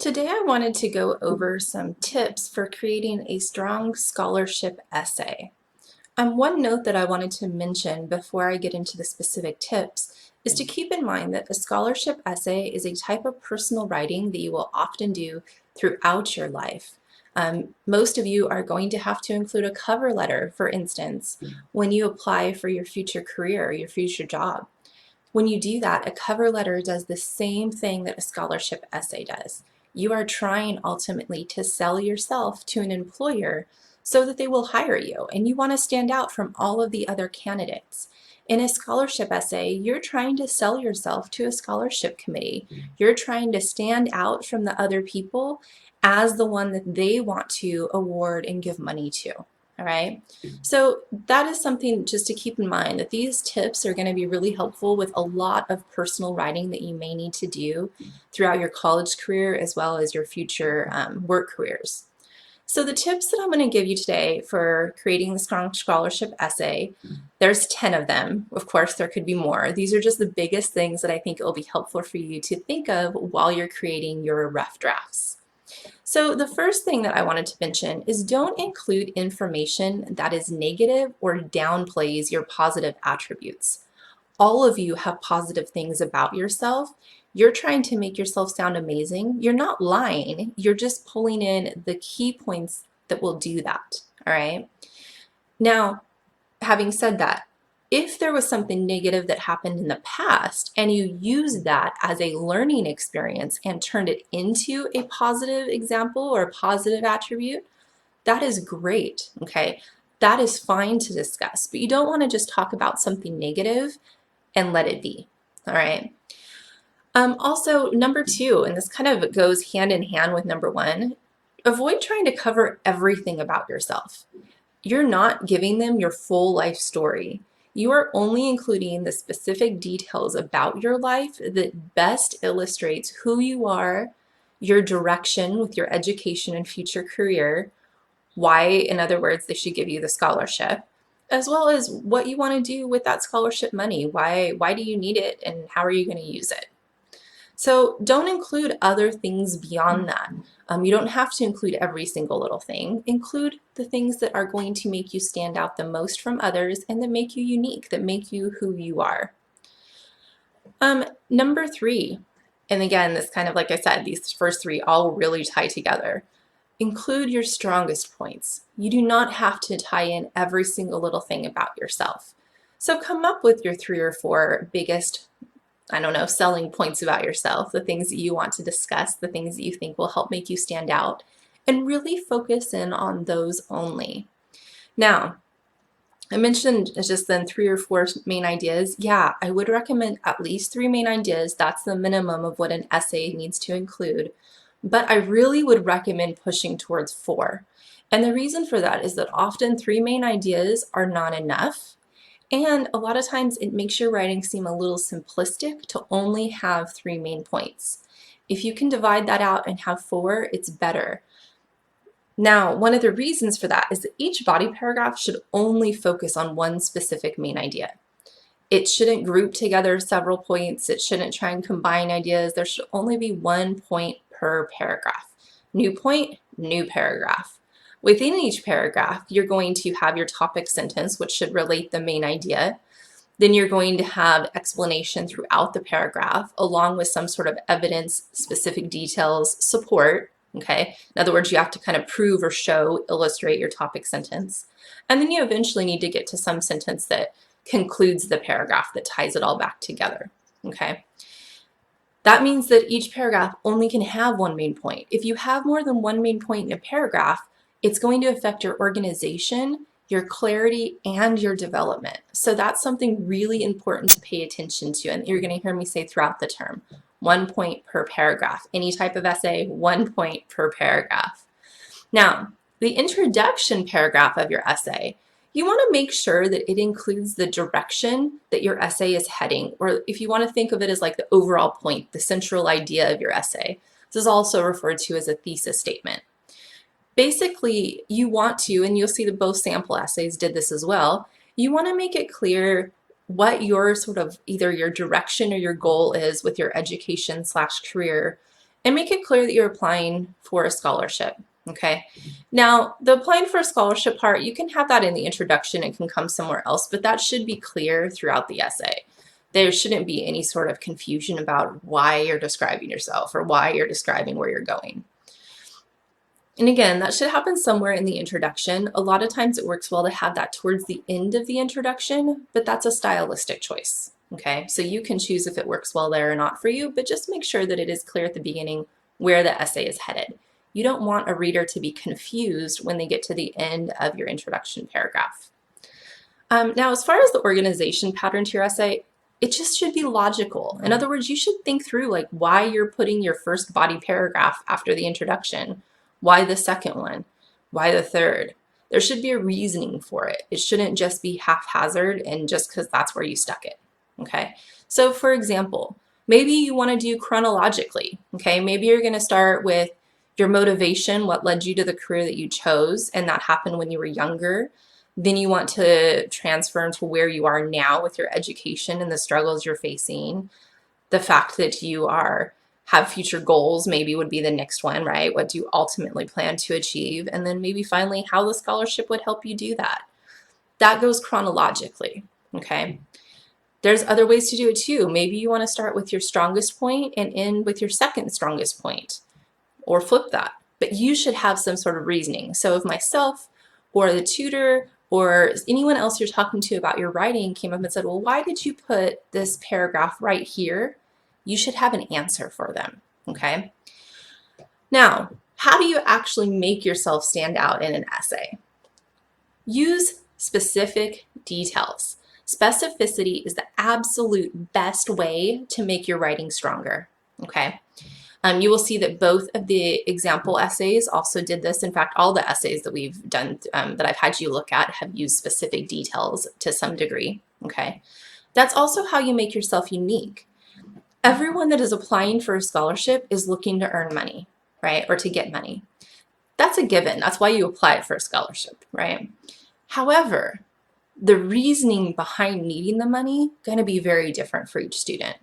Today I wanted to go over some tips for creating a strong scholarship essay. One note that I wanted to mention before I get into the specific tips is to keep in mind that a scholarship essay is a type of personal writing that you will often do throughout your life. Most of you are going to have to include a cover letter, for instance, when you apply for your future career, your future job. When you do that, a cover letter does the same thing that a scholarship essay does. You are trying ultimately to sell yourself to an employer so that they will hire you, and you want to stand out from all of the other candidates. In a scholarship essay, you're trying to sell yourself to a scholarship committee. You're trying to stand out from the other people as the one that they want to award and give money to. All right. So that is something just to keep in mind, that these tips are going to be really helpful with a lot of personal writing that you may need to do throughout your college career as well as your future work careers. So the tips that I'm going to give you today for creating the strong scholarship essay, there's 10 of them. Of course, there could be more. These are just the biggest things that I think it will be helpful for you to think of while you're creating your rough drafts. So the first thing that I wanted to mention is don't include information that is negative or downplays your positive attributes. All of you have positive things about yourself. You're trying to make yourself sound amazing. You're not lying. You're just pulling in the key points that will do that. All right. Now, having said that, if there was something negative that happened in the past and you used that as a learning experience and turned it into a positive example or a positive attribute, that is great, okay? That is fine to discuss, but you don't want to just talk about something negative and let it be, all right? Also, number two, and this kind of goes hand in hand with number one, avoid trying to cover everything about yourself. You're not giving them your full life story. You are only including the specific details about your life that best illustrates who you are, your direction with your education and future career, why, in other words, they should give you the scholarship, as well as what you want to do with that scholarship money. Why do you need it and how are you going to use it? So don't include other things beyond that. You don't have to include every single little thing. Include the things that are going to make you stand out the most from others and that make you unique, that make you who you are. Number three, and again, this kind of, like I said, these first three all really tie together. Include your strongest points. You do not have to tie in every single little thing about yourself. So come up with your 3 or 4 biggest, selling points about yourself, the things that you want to discuss, the things that you think will help make you stand out, and really focus in on those only. Now, I mentioned just then 3 or 4 main ideas. Yeah, I would recommend at least 3 main ideas. That's the minimum of what an essay needs to include. But I really would recommend pushing towards 4. And the reason for that is that often 3 main ideas are not enough. And a lot of times it makes your writing seem a little simplistic to only have 3 main points. If you can divide that out and have 4, it's better. Now, one of the reasons for that is that each body paragraph should only focus on one specific main idea. It shouldn't group together several points. It shouldn't try and combine ideas. There should only be 1 point per paragraph. New point, new paragraph. Within each paragraph, you're going to have your topic sentence, which should relate the main idea. Then you're going to have explanation throughout the paragraph, along with some sort of evidence, specific details, support. Okay. In other words, you have to kind of prove or show, illustrate your topic sentence. And then you eventually need to get to some sentence that concludes the paragraph, that ties it all back together. Okay. That means that each paragraph only can have 1 main point. If you have more than 1 main point in a paragraph, it's going to affect your organization, your clarity, and your development. So that's something really important to pay attention to, and you're going to hear me say throughout the term. 1 point per paragraph. Any type of essay, 1 point per paragraph. Now, the introduction paragraph of your essay, you want to make sure that it includes the direction that your essay is heading, or if you want to think of it as like the overall point, the central idea of your essay. This is also referred to as a thesis statement. Basically, you want to, and you'll see that both sample essays did this as well, you want to make it clear what your sort of either your direction or your goal is with your education/career and make it clear that you're applying for a scholarship. Okay. Now, the applying for a scholarship part, you can have that in the introduction. It can come somewhere else, but that should be clear throughout the essay. There shouldn't be any sort of confusion about why you're describing yourself or why you're describing where you're going. And again, that should happen somewhere in the introduction. A lot of times it works well to have that towards the end of the introduction, but that's a stylistic choice. Okay, so you can choose if it works well there or not for you, but just make sure that it is clear at the beginning where the essay is headed. You don't want a reader to be confused when they get to the end of your introduction paragraph. Now, as far as the organization pattern to your essay, it just should be logical. In other words, you should think through like why you're putting your first body paragraph after the introduction. Why the second one? Why the third? There should be a reasoning for it. It shouldn't just be haphazard and just because that's where you stuck it. Okay. So for example, maybe you want to do chronologically. Okay. Maybe you're going to start with your motivation, what led you to the career that you chose, and that happened when you were younger. Then you want to transfer into where you are now with your education and the struggles you're facing. The fact that you have future goals maybe would be the next one, right? What do you ultimately plan to achieve? And then maybe finally how the scholarship would help you do that. That goes chronologically, okay? There's other ways to do it too. Maybe you want to start with your strongest point and end with your second strongest point, or flip that. But you should have some sort of reasoning. So if myself or the tutor or anyone else you're talking to about your writing came up and said, well, why did you put this paragraph right here? You should have an answer for them, okay? Now, how do you actually make yourself stand out in an essay? Use specific details. Specificity is the absolute best way to make your writing stronger, okay? You will see that both of the example essays also did this. In fact, all the essays that we've done, that I've had you look at, have used specific details to some degree, okay? That's also how you make yourself unique. Everyone that is applying for a scholarship is looking to earn money, right? Or to get money. That's a given. That's why you apply for a scholarship, right? However, the reasoning behind needing the money going to be very different for each student.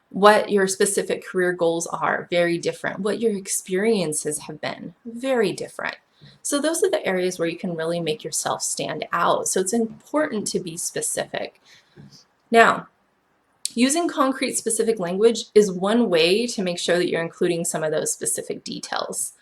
What your specific career goals are, very different. What your experiences have been, very different. So those are the areas where you can really make yourself stand out. So it's important to be specific. Now, using concrete specific language is one way to make sure that you're including some of those specific details.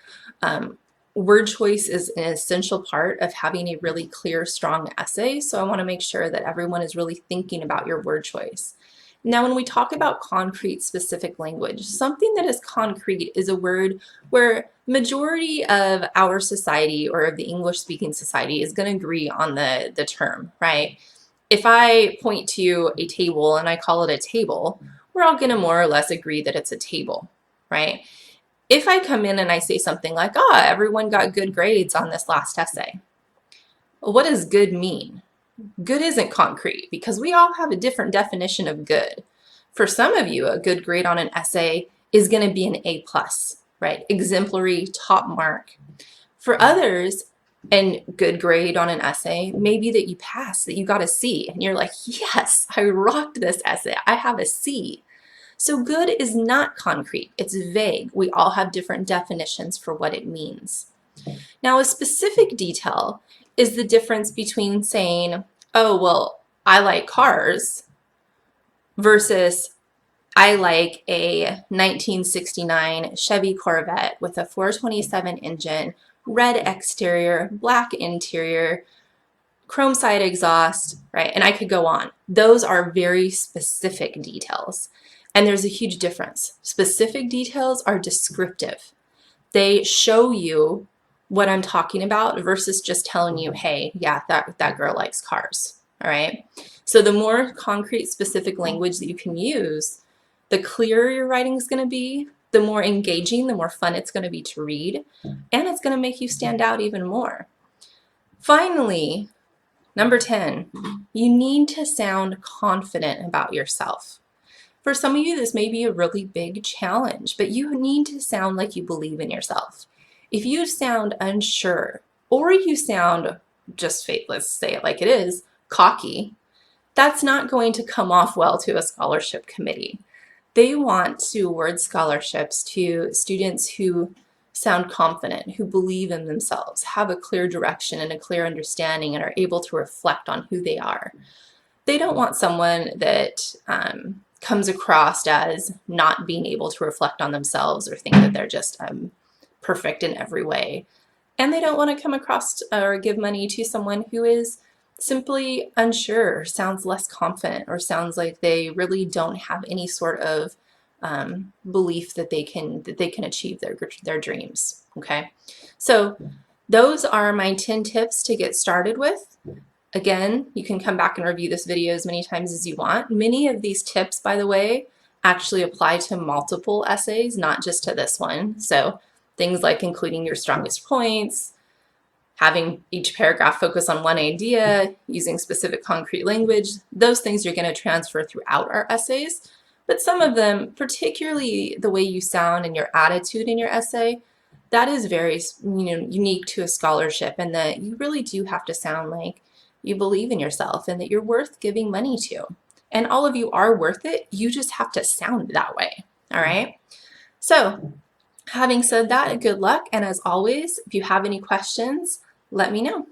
Word choice is an essential part of having a really clear, strong essay. So I want to make sure that everyone is really thinking about your word choice. Now, when we talk about concrete specific language, something that is concrete is a word where majority of our society or of the English speaking society is going to agree on the term, right? If I point to a table and I call it a table, we're all going to more or less agree that it's a table, right? If I come in and I say something like, everyone got good grades on this last essay. Well, what does good mean? Good isn't concrete because we all have a different definition of good. For some of you, a good grade on an essay is going to be an A+, right? Exemplary, top mark. For others, a good grade on an essay may be that you passed, that you got a C, and you're like, yes, I rocked this essay. I have a C. So good is not concrete. It's vague. We all have different definitions for what it means. Now, a specific detail is the difference between saying, oh, well, I like cars versus I like a 1969 Chevy Corvette with a 427 engine, red exterior, black interior, chrome side exhaust, right? And I could go on. Those are very specific details. And there's a huge difference. Specific details are descriptive. They show you what I'm talking about versus just telling you, hey, yeah, that girl likes cars, all right? So the more concrete, specific language that you can use, the clearer your writing is going to be, the more engaging, the more fun it's going to be to read, and it's going to make you stand out even more. Finally, number 10, you need to sound confident about yourself. For some of you, this may be a really big challenge, but you need to sound like you believe in yourself. If you sound unsure, or you sound just fake, let's say it like it is, cocky, that's not going to come off well to a scholarship committee. They want to award scholarships to students who sound confident, who believe in themselves, have a clear direction and a clear understanding, and are able to reflect on who they are. They don't want someone that comes across as not being able to reflect on themselves or think that they're just perfect in every way. And they don't want to come across or give money to someone who is simply unsure, sounds less confident, or sounds like they really don't have any sort of belief that they can achieve their dreams. Okay, so those are my 10 tips to get started with. Again, you can come back and review this video as many times as you want. Many of these tips, by the way, actually apply to multiple essays, not just to this one. So things like including your strongest points, having each paragraph focus on one idea, using specific concrete language, those things are going to transfer throughout our essays. But some of them, particularly the way you sound and your attitude in your essay, that is very unique to a scholarship, and that you really do have to sound like you believe in yourself and that you're worth giving money to. And all of you are worth it. You just have to sound that way. All right. So having said that, good luck. And as always, if you have any questions, let me know.